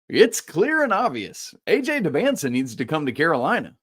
It's clear and obvious. AJ Dybantsa needs to come to Carolina.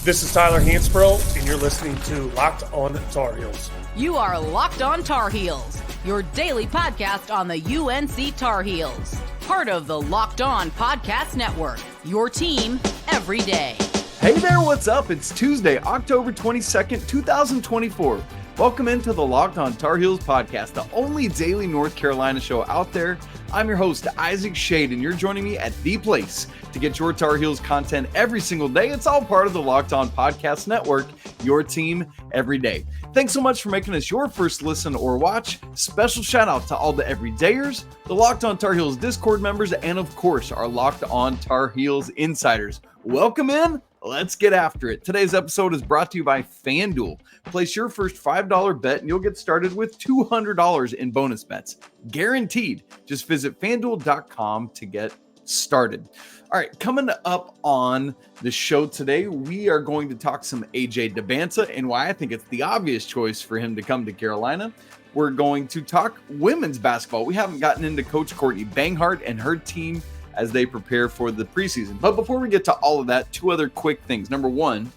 This is Tyler Hansbrough, and you're listening to Locked On Tar Heels. You are Locked On Tar Heels, your daily podcast on the UNC Tar Heels. Part of the Locked On Podcast Network, your team every day. Hey there, what's up? It's Tuesday, October 22nd, 2024. Welcome into the Locked On Tar Heels podcast, the only daily North Carolina show out there. I'm your host, Isaac Shade, and you're joining me at the place to get your Tar Heels content every single day. It's all part of the Locked On Podcast Network, your team every day. Thanks so much for making us your first listen or watch. Special shout out to all the everydayers, the Locked On Tar Heels Discord members, and of course, our Locked On Tar Heels insiders. Welcome in. Let's get after it. Today's episode is brought to you by FanDuel. Place your first $5 bet and you'll get started with $200 in bonus bets. Guaranteed. Just visit FanDuel.com to get started. All right, coming up on the show today, we are going to talk some AJ Dybantsa and why I think it's the obvious choice for him to come to Carolina. We're going to talk women's basketball. We haven't gotten into Coach Courtney Banghart and her team as they prepare for the preseason. But before we get to all of that, two other quick things. Number one,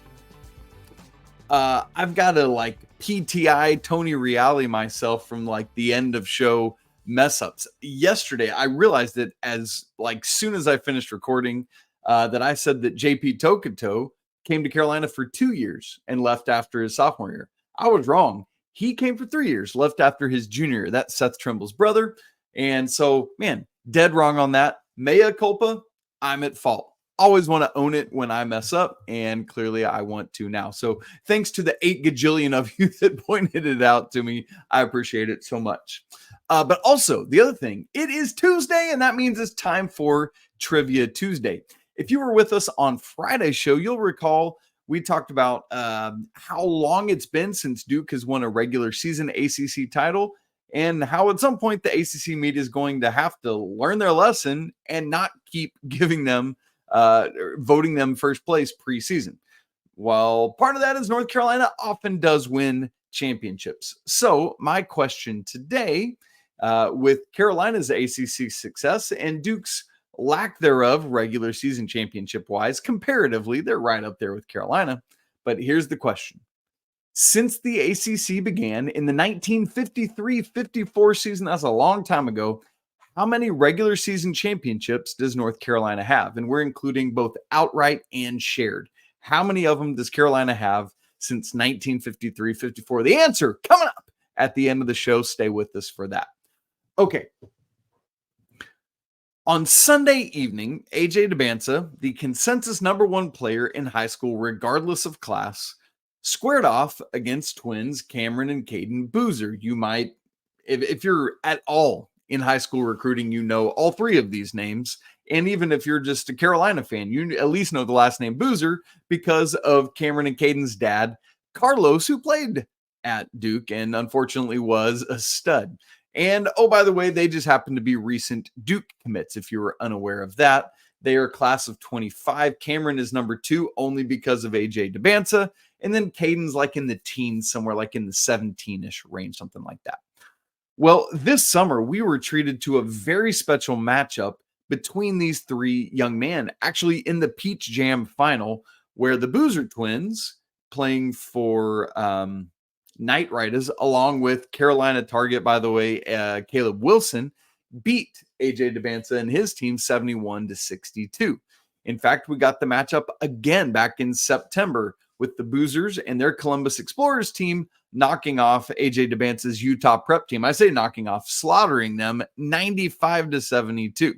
I've got to PTI Tony Reale myself from the end of show mess ups. Yesterday, I realized that as soon as I finished recording that I said that JP Tokoto came to Carolina for 2 years and left after his sophomore year. I was wrong. He came for 3 years, left after his junior year. That's Seth Trimble's brother. And so, man, dead wrong on that. Mea culpa, I'm at fault. Always want to own it when I mess up, and clearly I want to now. So thanks to the 8 gajillion of you that pointed it out to me. I appreciate it so much. But also, the other thing, it is Tuesday, and that means it's time for Trivia Tuesday. If you were with us on Friday's show, you'll recall we talked about how long it's been since Duke has won a regular season ACC title, and how at some point the ACC media is going to have to learn their lesson and not keep giving them, voting them first place preseason. Well, part of that is North Carolina often does win championships. So my question today, with Carolina's ACC success and Duke's lack thereof regular season championship-wise, comparatively, they're right up there with Carolina. But here's the question. Since the ACC began in the 1953-54 season, that's a long time ago, how many regular season championships does North Carolina have? And we're including both outright and shared. How many of them does Carolina have since 1953-54? The answer coming up at the end of the show. Stay with us for that. Okay. On Sunday evening, AJ Dybantsa, the consensus number one player in high school, regardless of class, squared off against twins Cameron and Caden Boozer. You might, if you're at all in high school recruiting, you know all three of these names. And even if you're just a Carolina fan, you at least know the last name Boozer because of Cameron and Caden's dad, Carlos, who played at Duke and unfortunately was a stud. And oh, by the way, they just happen to be recent Duke commits, if you were unaware of that. They are class of 25. Cameron is number 2 only because of AJ Dybantsa. And then Caden's in the teens, somewhere in the 17-ish range, something like that. Well, this summer, we were treated to a very special matchup between these three young men, actually in the Peach Jam final, where the Boozer twins, playing for Knight Riders, along with Carolina target, by the way, Caleb Wilson, beat AJ Dybantsa and his team 71-62. In fact, we got the matchup again back in September with the Boozers and their Columbus Explorers team knocking off AJ Dybantsa's Utah Prep team. I say knocking off, slaughtering them 95-72.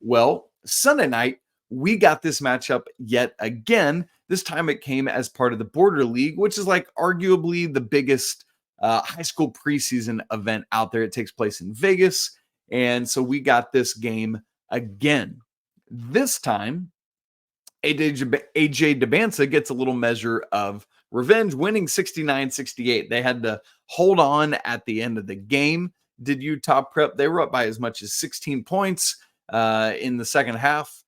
Well, Sunday night, we got this matchup yet again. This time it came as part of the Border League, which is arguably the biggest high school preseason event out there. It takes place in Vegas. And so we got this game again. This time, AJ Dybantsa gets a little measure of revenge, winning 69-68. They had to hold on at the end of the game. Did Utah Prep? They were up by as much as 16 points in the second half.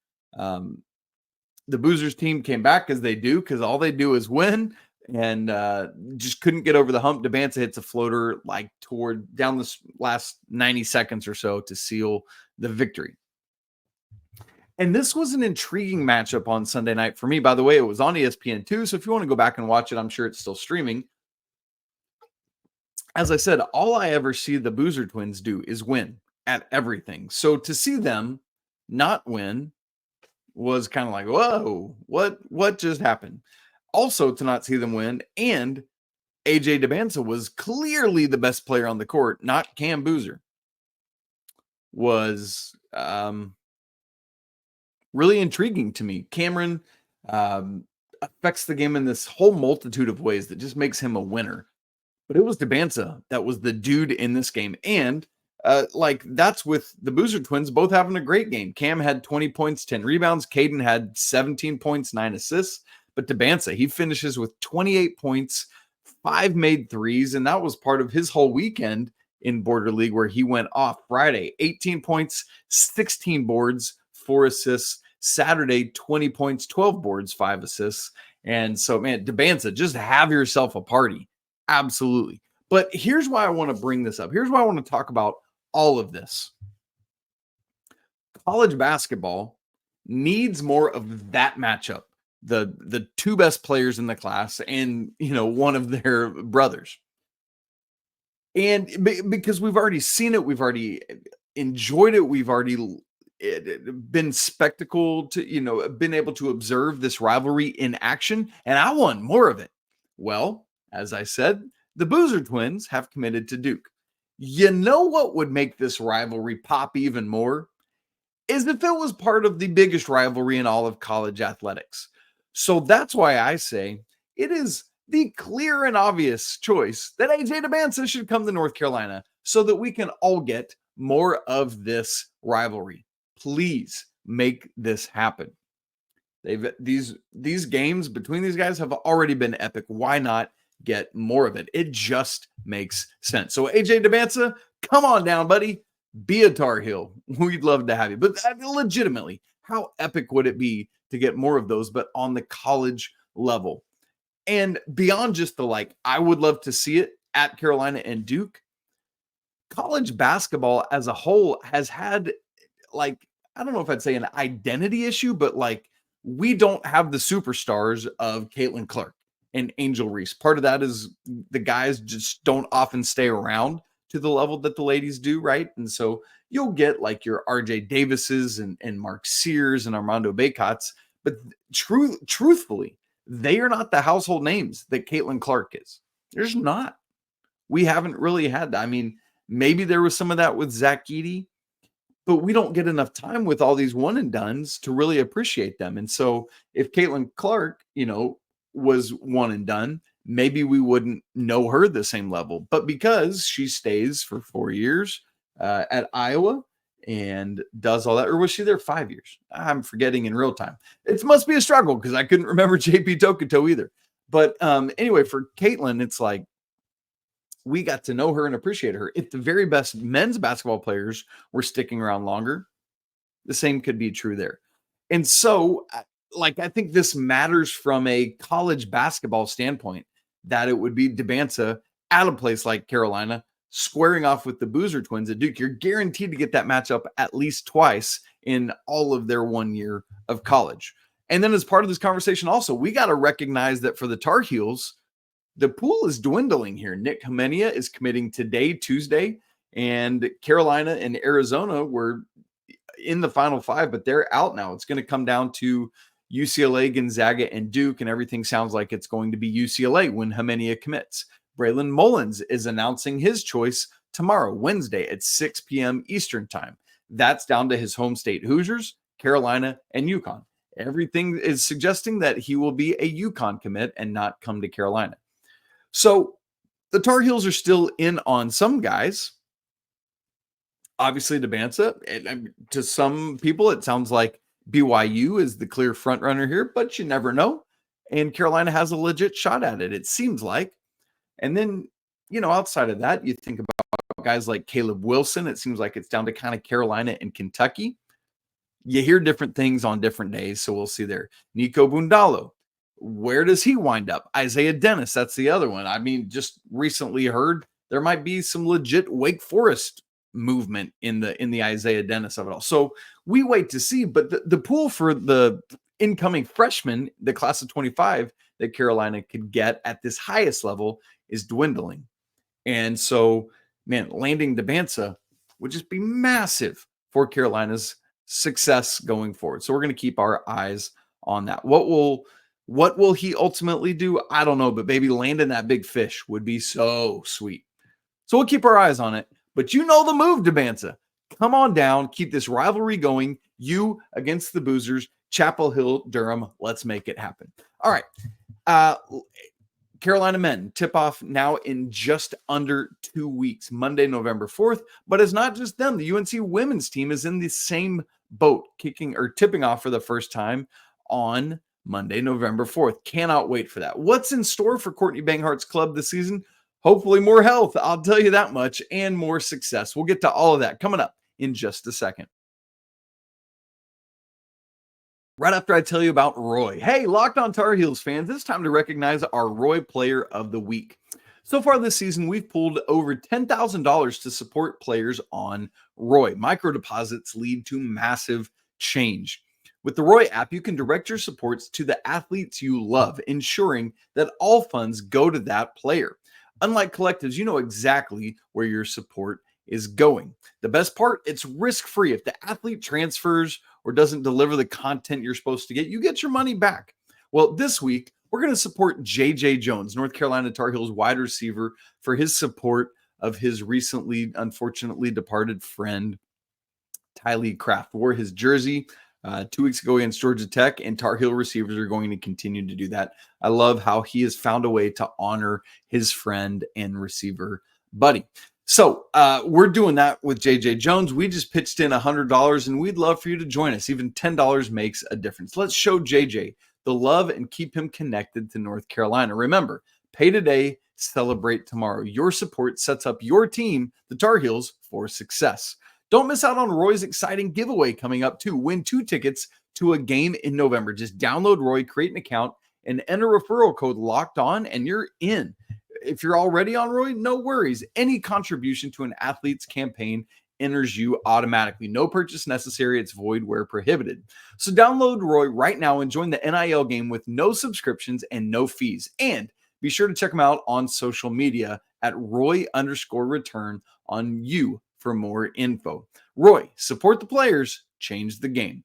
The Boozers team came back as they do, because all they do is win, and just couldn't get over the hump. Dybantsa hits a floater toward down the last 90 seconds or so to seal the victory. And this was an intriguing matchup on Sunday night for me. By the way, it was on ESPN2. So if you want to go back and watch it, I'm sure it's still streaming. As I said, all I ever see the Boozer twins do is win at everything. So to see them not win was kind of like, whoa, what just happened? Also, to not see them win, and AJ Dybantsa was clearly the best player on the court, not Cam Boozer, was really intriguing to me. Cameron affects the game in this whole multitude of ways that just makes him a winner. But it was Dybantsa that was the dude in this game. And that's with the Boozer twins both having a great game. Cam had 20 points, 10 rebounds. Caden had 17 points, 9 assists. But Dybantsa, he finishes with 28 points, 5 made threes. And that was part of his whole weekend in Border League where he went off. Friday, 18 points, 16 boards, 4 assists. Saturday, 20 points, 12 boards, 5 assists. And so, man, Dybantsa, just have yourself a party. Absolutely. But here's why I want to bring this up. Here's why I want to talk about all of this. College basketball needs more of that matchup. The two best players in the class and, one of their brothers. And because we've already seen it, we've already enjoyed it, we've already been spectacle to, been able to observe this rivalry in action, and I want more of it. Well, as I said, the Boozer twins have committed to Duke. You know what would make this rivalry pop even more? Is if it was part of the biggest rivalry in all of college athletics. So that's why I say it is the clear and obvious choice that AJ Dybantsa should come to North Carolina so that we can all get more of this rivalry. Please make this happen. These games between these guys have already been epic. Why not get more of it? It just makes sense. So AJ Dybantsa, come on down, buddy. Be a Tar Heel. We'd love to have you. But legitimately, how epic would it be to get more of those, but on the college level? And beyond just I would love to see it at Carolina and Duke. College basketball as a whole has had, I don't know if I'd say an identity issue, but we don't have the superstars of Caitlin Clark and Angel Reese. Part of that is the guys just don't often stay around to the level that the ladies do, right? And so you'll get your RJ Davises and Mark Sears and Armando Baycots, but truthfully, they are not the household names that Caitlin Clark is. There's not. We haven't really had that. I mean, maybe there was some of that with Zach Edey, but we don't get enough time with all these one and dones to really appreciate them. And so if Caitlin Clark, was one and done, maybe we wouldn't know her the same level. But because she stays for 4 years at Iowa and does all that, or was she there 5 years? I'm forgetting in real time. It must be a struggle because I couldn't remember JP Tokoto either. But anyway, for Caitlin, it's we got to know her and appreciate her. If the very best men's basketball players were sticking around longer, the same could be true there. And so, I think this matters from a college basketball standpoint, that it would be Dybantsa at a place like Carolina squaring off with the Boozer twins at Duke. You're guaranteed to get that matchup at least twice in all of their 1 year of college. And then as part of this conversation also, we got to recognize that for the Tar Heels, the pool is dwindling here. Nick Humenia is committing today, Tuesday, and Carolina and Arizona were in the Final Five, but they're out now. It's going to come down to UCLA, Gonzaga, and Duke, and everything sounds like it's going to be UCLA when Humenia commits. Braylon Mullins is announcing his choice tomorrow, Wednesday at 6 p.m. Eastern time. That's down to his home state Hoosiers, Carolina, and UConn. Everything is suggesting that he will be a UConn commit and not come to Carolina. So the Tar Heels are still in on some guys. Obviously, Dybantsa. To some people, it sounds like BYU is the clear front runner here, but you never know. And Carolina has a legit shot at it, it seems like. And then, outside of that, you think about guys like Caleb Wilson. It seems like it's down to kind of Carolina and Kentucky. You hear different things on different days, so we'll see there. Nico Bundalo. Where does he wind up? Isaiah Dennis, that's the other one. I mean, just recently heard there might be some legit Wake Forest movement in the Isaiah Dennis of it all. So we wait to see. But the pool for the incoming freshmen, the class of 25 that Carolina could get at this highest level is dwindling. And so, man, landing Dybantsa would just be massive for Carolina's success going forward. So we're going to keep our eyes on that. What will he ultimately do? I don't know, but baby, landing that big fish would be so sweet. So we'll keep our eyes on it. But you know the move, Dybantsa. Come on down, keep this rivalry going. You against the Boozers, Chapel Hill, Durham. Let's make it happen. All right. Carolina men tip off now in just under 2 weeks, Monday, November 4th. But it's not just them. The UNC women's team is in the same boat, tipping off for the first time on Monday, November 4th. Cannot wait for that. What's in store for Courtney Banghart's club this season? Hopefully more health, I'll tell you that much, and more success. We'll get to all of that coming up in just a second. Right after I tell you about Roy. Hey, Locked On Tar Heels fans, it's time to recognize our Roy Player of the Week. So far this season, we've pulled over $10,000 to support players on Roy. Micro deposits lead to massive change. With the Roy app, you can direct your supports to the athletes you love, ensuring that all funds go to that player. Unlike collectives, you know exactly where your support is going. The best part, it's risk-free. If the athlete transfers or doesn't deliver the content you're supposed to get, you get your money back. Well, this week, we're going to support J.J. Jones, North Carolina Tar Heels wide receiver, for his support of his recently, unfortunately departed friend, Tylee Kraft. Wore his jersey 2 weeks ago against Georgia Tech, and Tar Heel receivers are going to continue to do that. I love how he has found a way to honor his friend and receiver buddy. So we're doing that with JJ Jones. We just pitched in $100, and we'd love for you to join us. Even $10 makes a difference. Let's show JJ the love and keep him connected to North Carolina. Remember, pay today, celebrate tomorrow. Your support sets up your team, the Tar Heels, for success. Don't miss out on Roy's exciting giveaway coming up too. Win 2 tickets to a game in November. Just download Roy, create an account, and enter referral code Locked On, and you're in. If you're already on Roy, no worries. Any contribution to an athlete's campaign enters you automatically. No purchase necessary. It's void where prohibited. So download Roy right now and join the NIL game with no subscriptions and no fees. And be sure to check him out on social media at Roy_return on you for more info. Roy, support the players, change the game.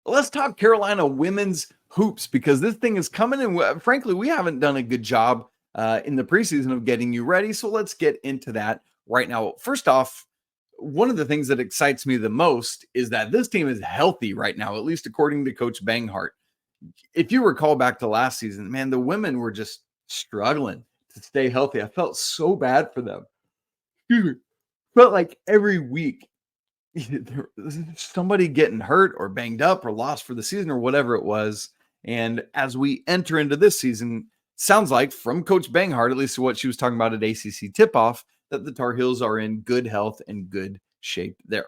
Let's talk Carolina women's hoops, because this thing is coming, and frankly, we haven't done a good job in the preseason of getting you ready. So let's get into that right now. First off, one of the things that excites me the most is that this team is healthy right now, at least according to Coach Banghart. If you recall back to last season, man, the women were just struggling to stay healthy. I felt so bad for them. Felt like every week somebody getting hurt or banged up or lost for the season or whatever it was. And as we enter into this season, sounds like from Coach Banghart, at least what she was talking about at ACC tip-off, that the Tar Heels are in good health and good shape there.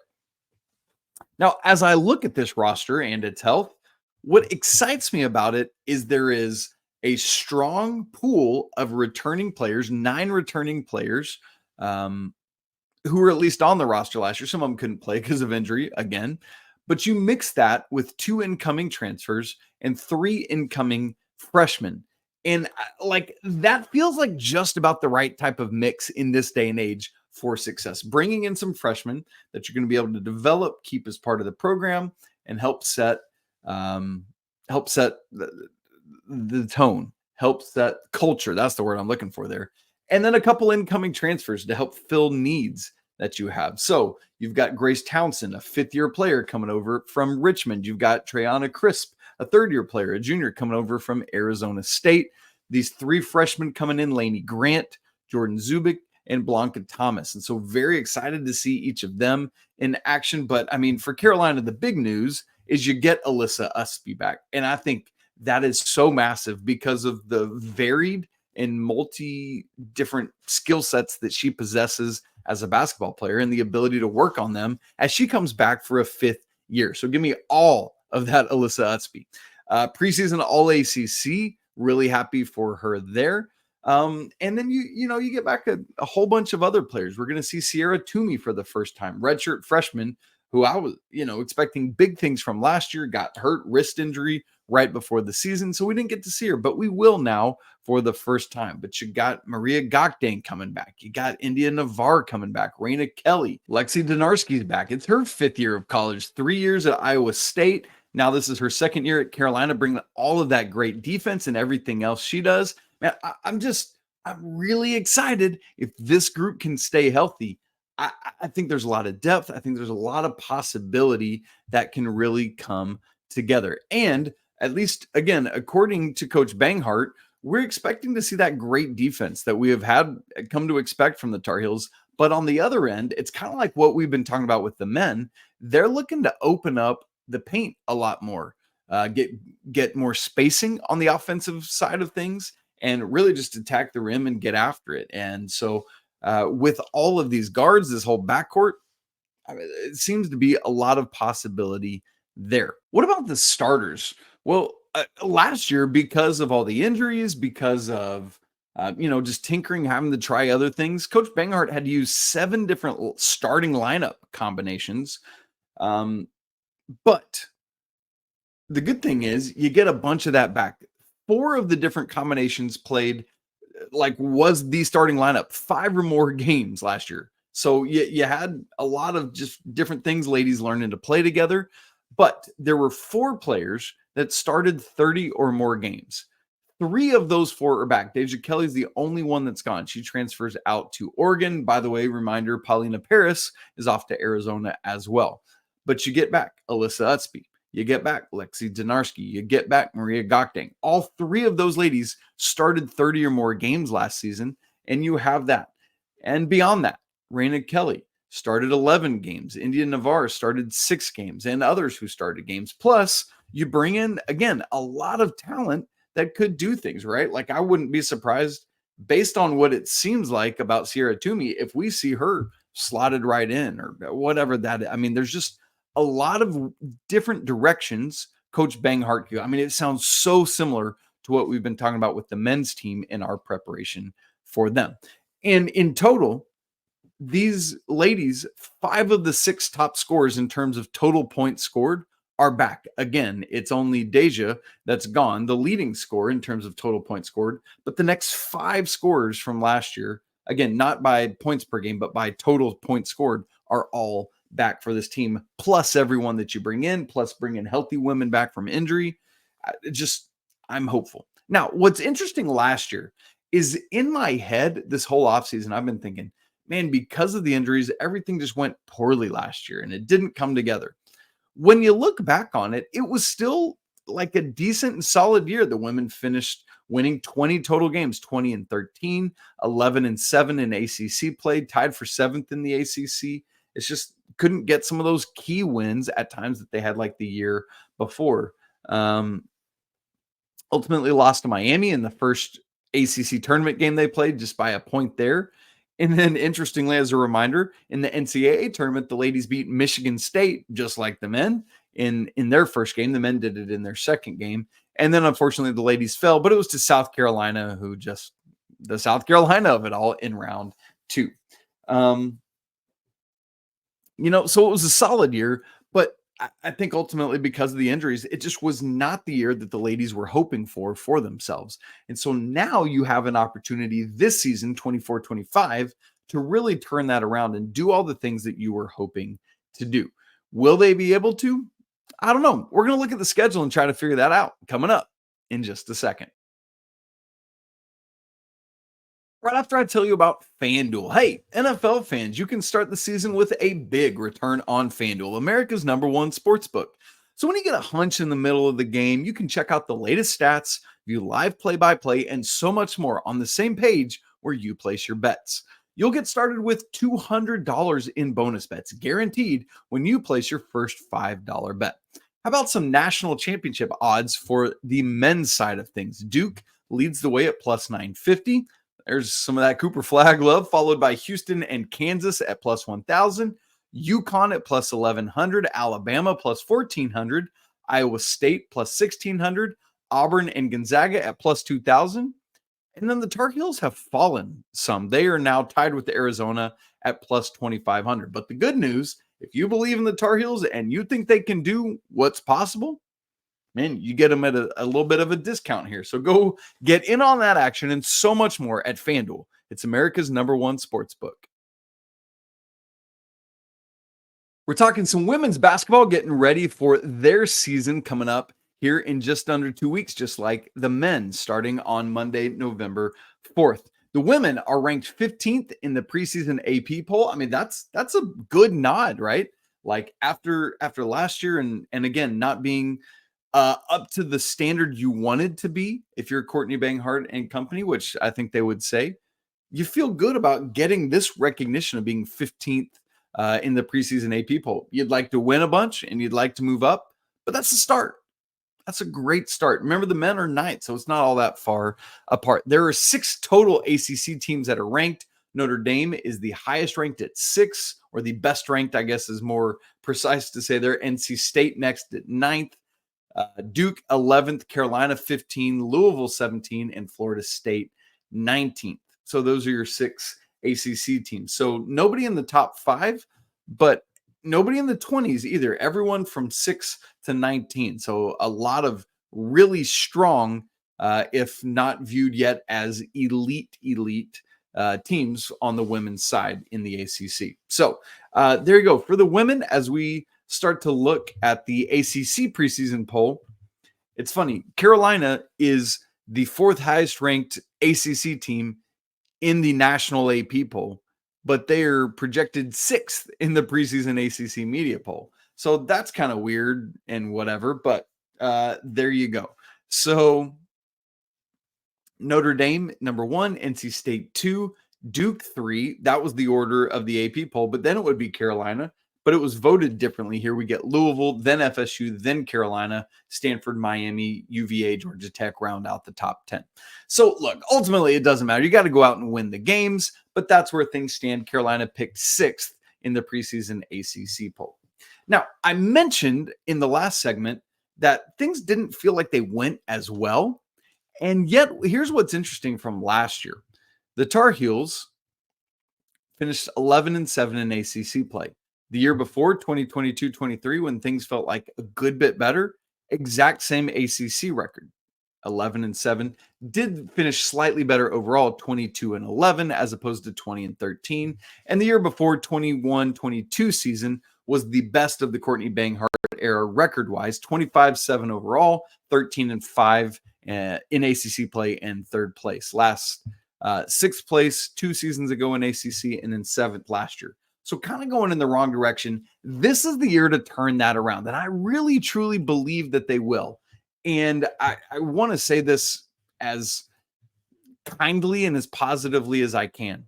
Now, as I look at this roster and its health, what excites me about it is there is a strong pool of returning players, 9 returning players, who were at least on the roster last year. Some of them couldn't play because of injury again, but you mix that with 2 incoming transfers and 3 incoming freshmen. And like that feels like just about the right type of mix in this day and age for success. Bringing in some freshmen that you're going to be able to develop, keep as part of the program, and help set the tone, help set culture. That's the word I'm looking for there. And then a couple incoming transfers to help fill needs that you have. So you've got Grace Townsend, a 5th-year player coming over from Richmond. You've got Treyana Crisp, a 3rd-year player, a junior coming over from Arizona State. These 3 freshmen coming in, Lainey Grant, Jordan Zubik, and Blanca Thomas. And so very excited to see each of them in action. But I mean, for Carolina, the big news is you get Alyssa Usby back. And I think that is so massive because of the varied and multi-different skill sets that she possesses as a basketball player and the ability to work on them as she comes back for a 5th year. So give me all of that Alyssa Usby. Preseason All-ACC, really happy for her there. And then you get back a whole bunch of other players. We're going to see Sierra Toomey for the first time, redshirt freshman, who I was, expecting big things from last year, got hurt, wrist injury right before the season. So we didn't get to see her, but we will now for the first time. But you got Maria Gokdane coming back. You got India Navarre coming back. Raina Kelly. Lexi Donarski's back. It's her 5th year of college, 3 years at Iowa State. Now this is her 2nd year at Carolina, bringing all of that great defense and everything else she does. Man, I'm really excited if this group can stay healthy. I think there's a lot of depth. I think there's a lot of possibility that can really come together. And at least, again, according to Coach Banghart, we're expecting to see that great defense that we have had come to expect from the Tar Heels. But on the other end, it's kind of like what we've been talking about with the men. They're looking to open up the paint a lot more, get more spacing on the offensive side of things, and really just attack the rim and get after it. And so with all of these guards, this whole backcourt, it seems to be a lot of possibility there. What about the starters? Well, last year, because of all the injuries, because of just tinkering, having to try other things, Coach Banghart had to use 7 different starting lineup combinations. But the good thing is you get a bunch of that back. 4 of the different combinations played was the starting lineup 5 or more games last year. So you had a lot of just different things, ladies learning to play together. But there were 4 players that started 30 or more games. 3 of those 4 are back. Deja Kelly's the only one that's gone. She transfers out to Oregon. By the way, reminder, Paulina Paris is off to Arizona as well. But you get back Alyssa Utsby. You get back Lexi Donarski. You get back Maria Gokdane. All 3 of those ladies started 30 or more games last season, and you have that. And beyond that, Raina Kelly started 11 games. India Navarre started 6 games, and others who started games. Plus, you bring in, again, a lot of talent that could do things, right? Like, I wouldn't be surprised, based on what it seems like about Sierra Toomey, if we see her slotted right in or whatever that. I mean, there's just a lot of different directions Coach Banghart. It sounds so similar to what we've been talking about with the men's team in our preparation for them. And in total, these ladies, 5 of the 6 top scorers in terms of total points scored are back. Again, it's only Deja that's gone, the leading scorer in terms of total points scored. But the next 5 scorers from last year, again, not by points per game, but by total points scored, are all back for this team, plus everyone that you bring in, plus bringing healthy women back from injury. I'm hopeful. Now, what's interesting last year is, in my head, this whole offseason, I've been thinking, man, because of the injuries, everything just went poorly last year and it didn't come together. When you look back on it, it was still like a decent and solid year. The women finished winning 20 total games, 20-13, 11-7 in ACC play, tied for 7th in the ACC. It's just couldn't get some of those key wins at times that they had like the year before. Ultimately lost to Miami in the first ACC tournament game they played, just by a point there. And then, interestingly, as a reminder, in the NCAA tournament, the ladies beat Michigan State, just like the men, in their first game. The men did it in their second game. And then, unfortunately, the ladies fell, but it was to South Carolina, who just the South Carolina of it all in round 2. So it was a solid year, but I think ultimately, because of the injuries, it just was not the year that the ladies were hoping for themselves. And so now you have an opportunity this season, 24-25, to really turn that around and do all the things that you were hoping to do. Will they be able to? I don't know. We're going to look at the schedule and try to figure that out coming up in just a second. Right after I tell you about FanDuel. Hey, NFL fans, you can start the season with a big return on FanDuel, America's #1 sportsbook. So when you get a hunch in the middle of the game, you can check out the latest stats, view live play-by-play, and so much more on the same page where you place your bets. You'll get started with $200 in bonus bets, guaranteed, when you place your first $5 bet. How about some national championship odds for the men's side of things? Duke leads the way at plus 950. There's some of that Cooper Flag love, followed by Houston and Kansas at plus 1,000. UConn at plus 1,100. Alabama plus 1,400. Iowa State plus 1,600. Auburn and Gonzaga at plus 2,000. And then the Tar Heels have fallen some. They are now tied with Arizona at plus 2,500. But the good news, if you believe in the Tar Heels and you think they can do what's possible, man, you get them at a little bit of a discount here. So go get in on that action and so much more at FanDuel. It's America's #1 sports book. We're talking some women's basketball getting ready for their season coming up here in just under 2 weeks, just like the men, starting on Monday, November 4th. The women are ranked 15th in the preseason AP poll. I mean, that's a good nod, right? Like after last year and again, not being up to the standard you wanted to be if you're Courtney Banghart and company, which I think they would say, you feel good about getting this recognition of being 15th in the preseason AP poll. You'd like to win a bunch and you'd like to move up, but that's the start. That's a great start. Remember, the men are 9th, so it's not all that far apart. There are 6 total ACC teams that are ranked. Notre Dame is the highest ranked at 6, or the best ranked, I guess is more precise to say there. NC State next at 9th. Duke 11th, Carolina 15, Louisville 17, and Florida State 19th. So those are your 6 ACC teams. So nobody in the top 5, but nobody in the 20s either. Everyone from 6 to 19. So a lot of really strong, if not viewed yet as elite teams on the women's side in the ACC. So there you go. For the women, as we start to look at the ACC preseason poll, it's funny. Carolina is the 4th highest ranked ACC team in the national AP poll, but they are projected 6th in the preseason ACC media poll. So that's kind of weird and whatever, but there you go. So Notre Dame, number 1, NC State 2, Duke 3. That was the order of the AP poll, but then it would be Carolina, but it was voted differently. Here we get Louisville, then FSU, then Carolina, Stanford, Miami, UVA, Georgia Tech round out the top 10. So look, ultimately it doesn't matter. You got to go out and win the games, but that's where things stand. Carolina picked 6th in the preseason ACC poll. Now, I mentioned in the last segment that things didn't feel like they went as well. And yet, here's what's interesting from last year. The Tar Heels finished 11-7 in ACC play. The year before, 2022-23, when things felt like a good bit better, exact same ACC record, 11-7. Did finish slightly better overall, 22-11, as opposed to 20-13. And the year before, 21-22 season, was the best of the Courtney Banghart era record-wise, 25-7 overall, 13-5 in ACC play, and 3rd place. Last 6th place 2 seasons ago in ACC, and then 7th last year. So kind of going in the wrong direction. This is the year to turn that around. And I really, truly believe that they will. And I want to say this as kindly and as positively as I can.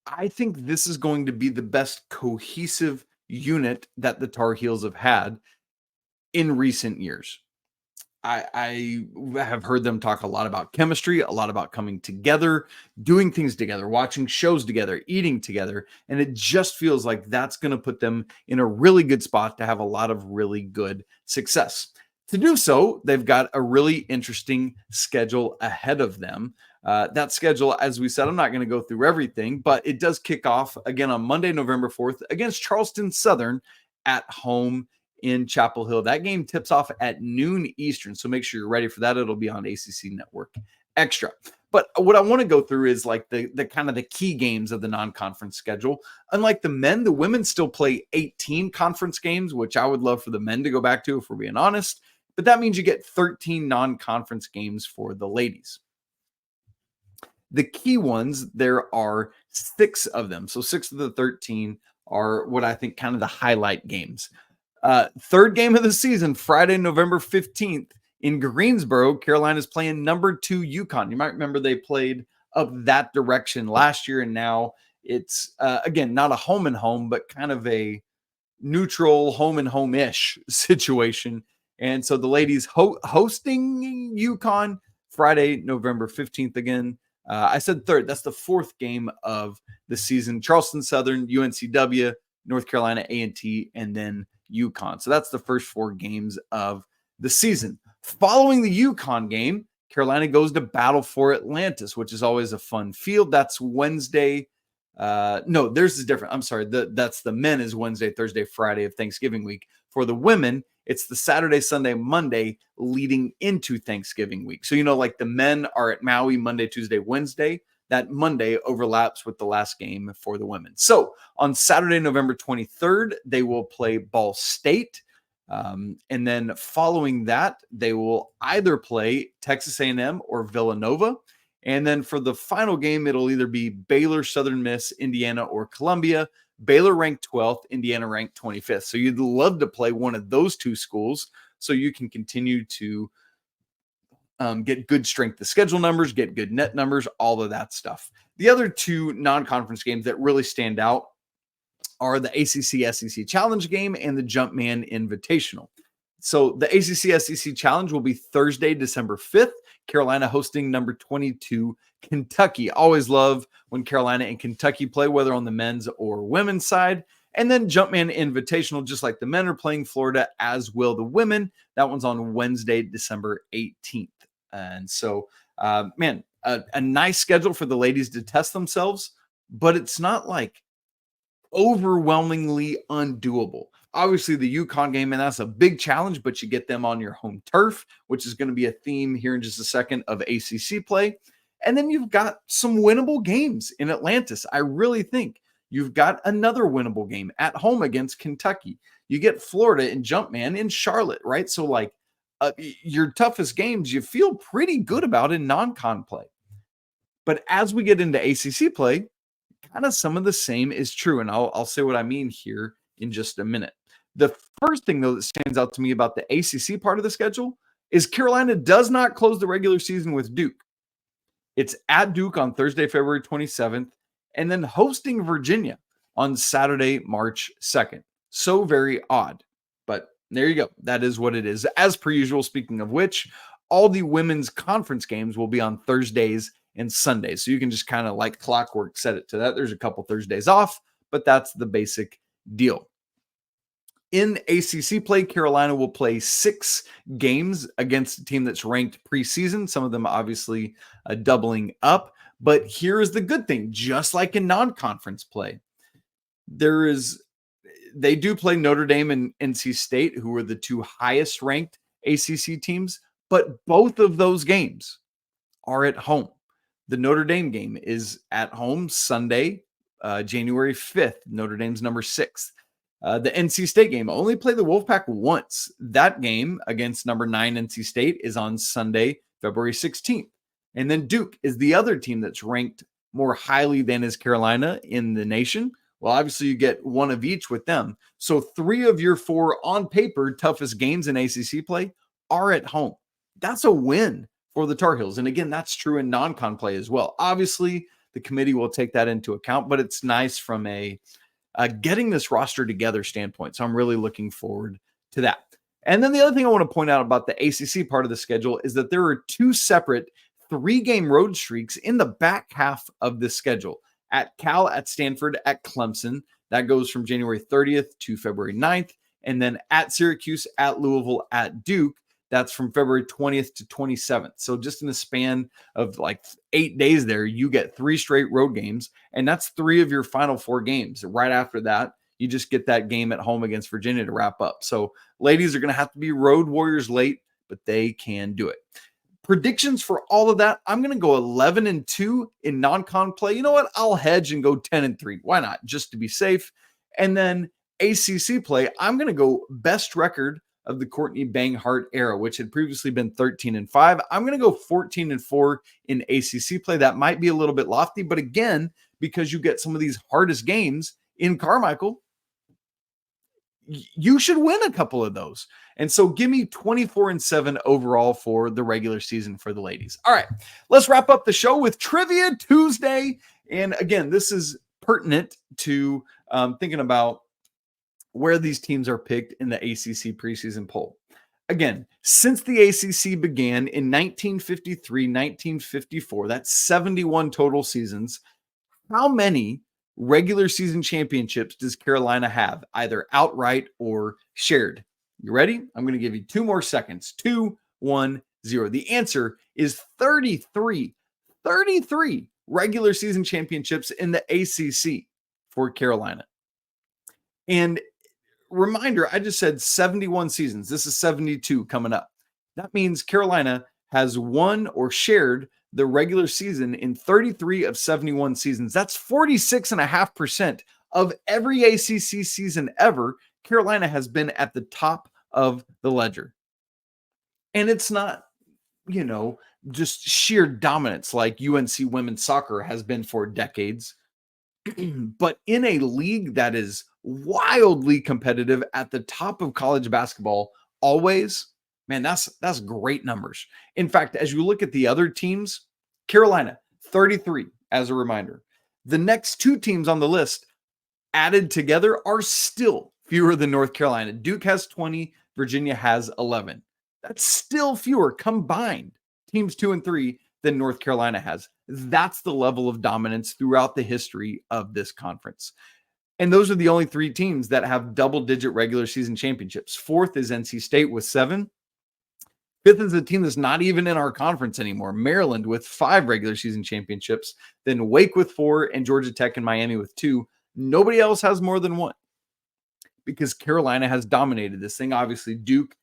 I think this is going to be the best cohesive unit that the Tar Heels have had in recent years. I have heard them talk a lot about chemistry, a lot about coming together, doing things together, watching shows together, eating together. And it just feels like that's going to put them in a really good spot to have a lot of really good success. To do so, they've got a really interesting schedule ahead of them. That schedule, as we said, I'm not going to go through everything, but it does kick off again on Monday, November 4th against Charleston Southern at home in Chapel Hill. That game tips off at noon Eastern, so make sure you're ready for that. It'll be on ACC Network Extra. But what I want to go through is like the kind of the key games of the non-conference schedule. Unlike the men, the women still play 18 conference games, which I would love for the men to go back to if we're being honest. But that means you get 13 non-conference games for the ladies. The key ones, there are 6 of them. So 6 of the 13 are what I think kind of the highlight games. 3rd game of the season, Friday, November 15th in Greensboro. Carolina's playing number 2 UConn. You might remember they played up that direction last year, and now it's, again, not a home and home, but kind of a neutral home and home-ish situation. And so the ladies hosting UConn Friday, November 15th again. I said 3rd. That's the 4th game of the season. Charleston Southern, UNCW, North Carolina A&T, and then UConn. So that's the first 4 games of the season. Following the UConn game, Carolina goes to battle for Atlantis, which is always a fun field. That's Wednesday. No, theirs is different. I'm sorry. That's the men is Wednesday, Thursday, Friday of Thanksgiving week. For the women, it's the Saturday, Sunday, Monday leading into Thanksgiving week. So, like the men are at Maui Monday, Tuesday, Wednesday. That Monday overlaps with the last game for the women. So on Saturday, November 23rd, they will play Ball State. And then following that, they will either play Texas A&M or Villanova. And then for the final game, it'll either be Baylor, Southern Miss, Indiana, or Columbia. Baylor ranked 12th, Indiana ranked 25th. So you'd love to play one of those two schools so you can continue to get good strength of schedule numbers, get good net numbers, all of that stuff. The other two non-conference games that really stand out are the ACC SEC Challenge game and the Jumpman Invitational. So the ACC SEC Challenge will be Thursday, December 5th. Carolina hosting number 22, Kentucky. Always love when Carolina and Kentucky play, whether on the men's or women's side. And then Jumpman Invitational, just like the men are playing Florida, as will the women. That one's on Wednesday, December 18th. And so, a nice schedule for the ladies to test themselves, but it's not like overwhelmingly undoable. Obviously, the UConn game, and that's a big challenge, but you get them on your home turf, which is going to be a theme here in just a second of ACC play. And then you've got some winnable games in Atlantis. I really think you've got another winnable game at home against Kentucky. You get Florida and Jumpman in Charlotte, right? So like your toughest games, you feel pretty good about in non-con play. But as we get into ACC play, kind of some of the same is true. And I'll say what I mean here in just a minute. The first thing, though, that stands out to me about the ACC part of the schedule is Carolina does not close the regular season with Duke. It's at Duke on Thursday, February 27th, and then hosting Virginia on Saturday, March 2nd. So very odd, but there you go. That is what it is. As per usual, speaking of which, all the women's conference games will be on Thursdays and Sundays. So you can just kind of like clockwork set it to that. There's a couple Thursdays off, but that's the basic deal. In ACC play, Carolina will play 6 games against a team that's ranked preseason. Some of them obviously doubling up. But here is the good thing. Just like in non-conference play, they do play Notre Dame and NC State, who are the two highest ranked ACC teams. But both of those games are at home. The Notre Dame game is at home Sunday, January 5th. Notre Dame's number 6. The NC State game, only play the Wolfpack once. That game against number 9 NC State is on Sunday, February 16th. And then Duke is the other team that's ranked more highly than is Carolina in the nation. Well, obviously you get one of each with them. So 3 of your 4 on paper toughest games in ACC play are at home. That's a win for the Tar Heels. And again, that's true in non-con play as well. Obviously, the committee will take that into account, but it's nice from a getting this roster together standpoint. So I'm really looking forward to that. And then the other thing I want to point out about the ACC part of the schedule is that there are 2 separate 3-game road streaks in the back half of the schedule. At Cal, at Stanford, at Clemson. That goes from January 30th to February 9th. And then at Syracuse, at Louisville, at Duke. That's from February 20th to 27th. So just in a span of like 8 days there, you get 3 straight road games. And that's 3 of your final 4 games. Right after that, you just get that game at home against Virginia to wrap up. So ladies are going to have to be road warriors late, but they can do it. Predictions for all of that, I'm going to go 11-2 in non-con play. You know what? I'll hedge and go 10-3. Why not? Just to be safe. And then ACC play, I'm going to go best record of the Courtney Banghart era, which had previously been 13-5. I'm going to go 14-4 in ACC play. That might be a little bit lofty, but again, because you get some of these hardest games in Carmichael, you should win a couple of those. And so give me 24-7 overall for the regular season for the ladies. All right, let's wrap up the show with Trivia Tuesday. And again, this is pertinent to thinking about where these teams are picked in the ACC preseason poll. Again, since the ACC began in 1953, 1954, that's 71 total seasons, how many regular season championships does Carolina have, either outright or shared? You ready? I'm going to give you 2 more seconds. 2, 1, The answer is 33 regular season championships in the ACC for Carolina. And reminder, I just said 71 seasons. This is 72 coming up. That means Carolina has won or shared the regular season in 33 of 71 seasons. That's 46.5% of every ACC season ever. Carolina has been at the top of the ledger. And it's not, just sheer dominance like UNC women's soccer has been for decades. But in a league that is wildly competitive at the top of college basketball, always, man, that's great numbers. In fact, as you look at the other teams, Carolina, 33, as a reminder. The next two teams on the list added together are still fewer than North Carolina. Duke has 20, Virginia has 11. That's still fewer combined, teams 2 and 3, than North Carolina has. That's the level of dominance throughout the history of this conference. And those are the only three teams that have double-digit regular season championships. Fourth is NC State with 7. Fifth is a team that's not even in our conference anymore. Maryland with 5 regular season championships. Then Wake with 4 and Georgia Tech and Miami with 2. Nobody else has more than 1 because Carolina has dominated this thing. Obviously, Duke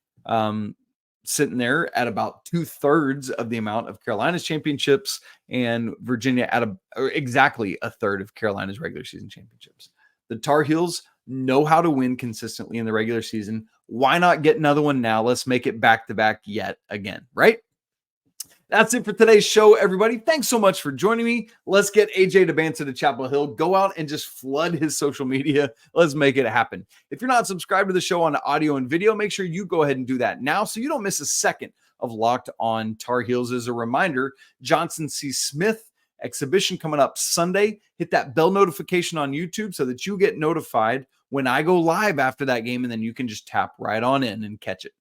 sitting there at about 2/3 of the amount of Carolina's championships, and Virginia at exactly 1/3 of Carolina's regular season championships. The Tar Heels know how to win consistently in the regular season. Why not get another one now? Let's make it back-to-back yet again, right? That's it for today's show, everybody. Thanks so much for joining me. Let's get AJ Dybantsa to Chapel Hill. Go out and just flood his social media. Let's make it happen. If you're not subscribed to the show on audio and video, make sure you go ahead and do that now so you don't miss a second of Locked On Tar Heels. As a reminder, Johnson C. Smith exhibition coming up Sunday. Hit that bell notification on YouTube so that you get notified when I go live after that game, and then you can just tap right on in and catch it.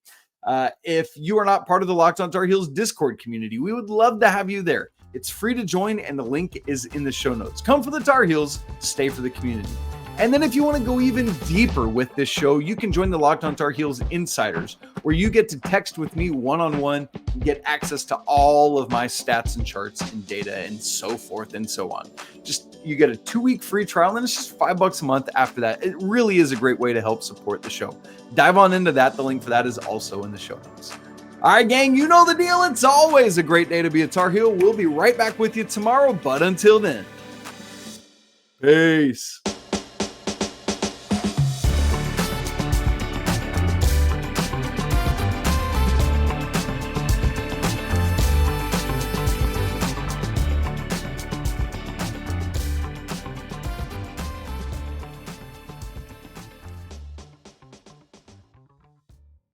If you are not part of the Locked On Tar Heels Discord community, we would love to have you there. It's free to join, and the link is in the show notes. Come for the Tar Heels, stay for the community. And then if you want to go even deeper with this show, you can join the Locked On Tar Heels Insiders, where you get to text with me one-on-one and get access to all of my stats and charts and data and so forth and so on. You get a 2-week free trial, and it's just $5 a month after that. It really is a great way to help support the show. Dive on into that. The link for that is also in the show notes. All right, gang, you know the deal. It's always a great day to be a Tar Heel. We'll be right back with you tomorrow, but until then, peace.